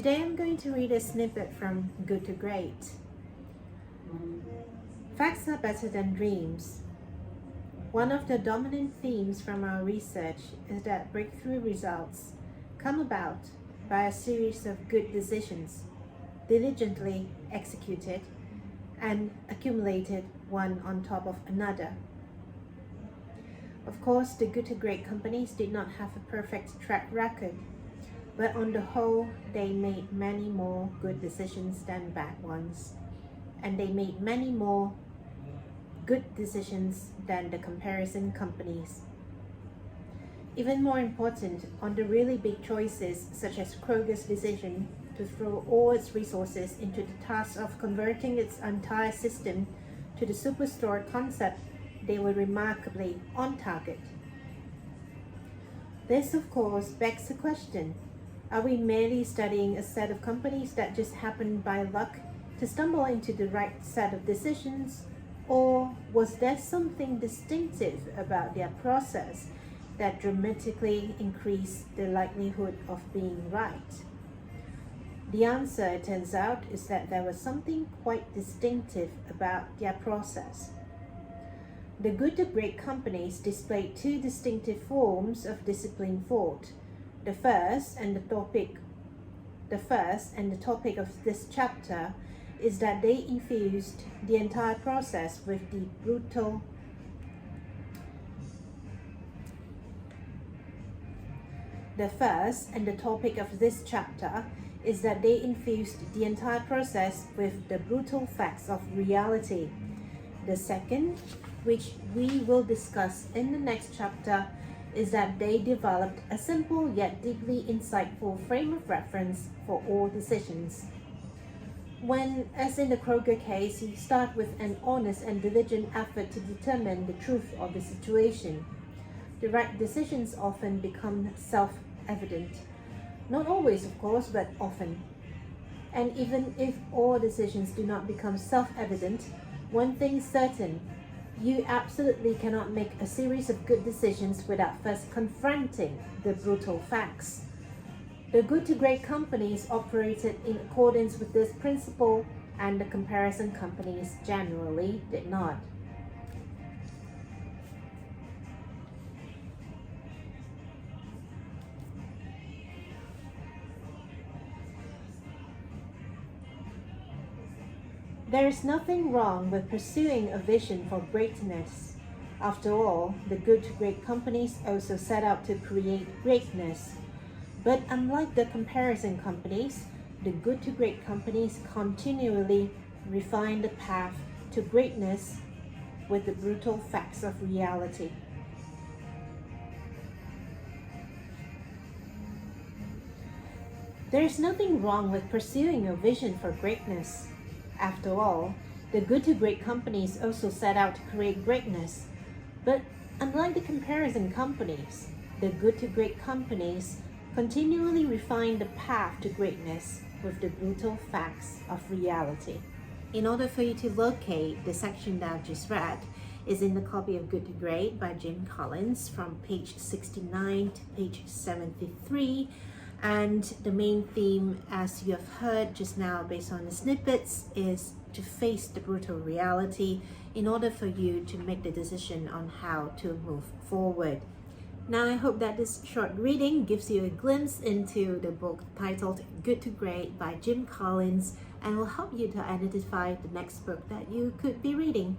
Today I'm going to read a snippet from Good to Great. Facts are better than dreams. One of the dominant themes from our research is that breakthrough results come about by a series of good decisions, diligently executed and accumulated one on top of another. Of course, the Good to Great companies did not have a perfect track record, but on the whole, they made many more good decisions than bad ones, and they made many more good decisions than the comparison companies. Even more important, on the really big choices, such as Kroger's decision to throw all its resources into the task of converting its entire system to the superstore concept, they were remarkably on target. This, of course, begs the question, are we merely studying a set of companies that just happened by luck to stumble into the right set of decisions, or was there something distinctive about their process that dramatically increased the likelihood of being right? The answer, it turns out, is that there was something quite distinctive about their process. The Good to Great companies displayed two distinctive forms of disciplined thought. The first and the topic of this chapter is that they infused the entire process with the brutal facts of reality. The second, which we will discuss in the next chapter, is that they developed a simple yet deeply insightful frame of reference for all decisions. When, as in the Kroger case, you start with an honest and diligent effort to determine the truth of the situation, the right decisions often become self-evident. Not always, of course, but often. And even if all decisions do not become self-evident, one thing is certain: you absolutely cannot make a series of good decisions without first confronting the brutal facts. The Good to Great companies operated in accordance with this principle, and the comparison companies generally did not. There is nothing wrong with pursuing a vision for greatness. After all, the Good to Great companies also set out to create greatness. But unlike the comparison companies, the Good to Great companies continually refine the path to greatness with the brutal facts of reality. There is nothing wrong with pursuing a vision for greatness. After all, the Good to Great companies also set out to create greatness. But unlike the comparison companies, the Good to Great companies continually refine the path to greatness with the brutal facts of reality. In order for you to locate the section that I've just read, is in the copy of Good to Great by Jim Collins from page 69 to page 73. And the main theme, as you have heard just now based on the snippets, is to face the brutal reality in order for you to make the decision on how to move forward. Now, I hope that this short reading gives you a glimpse into the book titled Good to Great by Jim Collins, and will help you to identify the next book that you could be reading.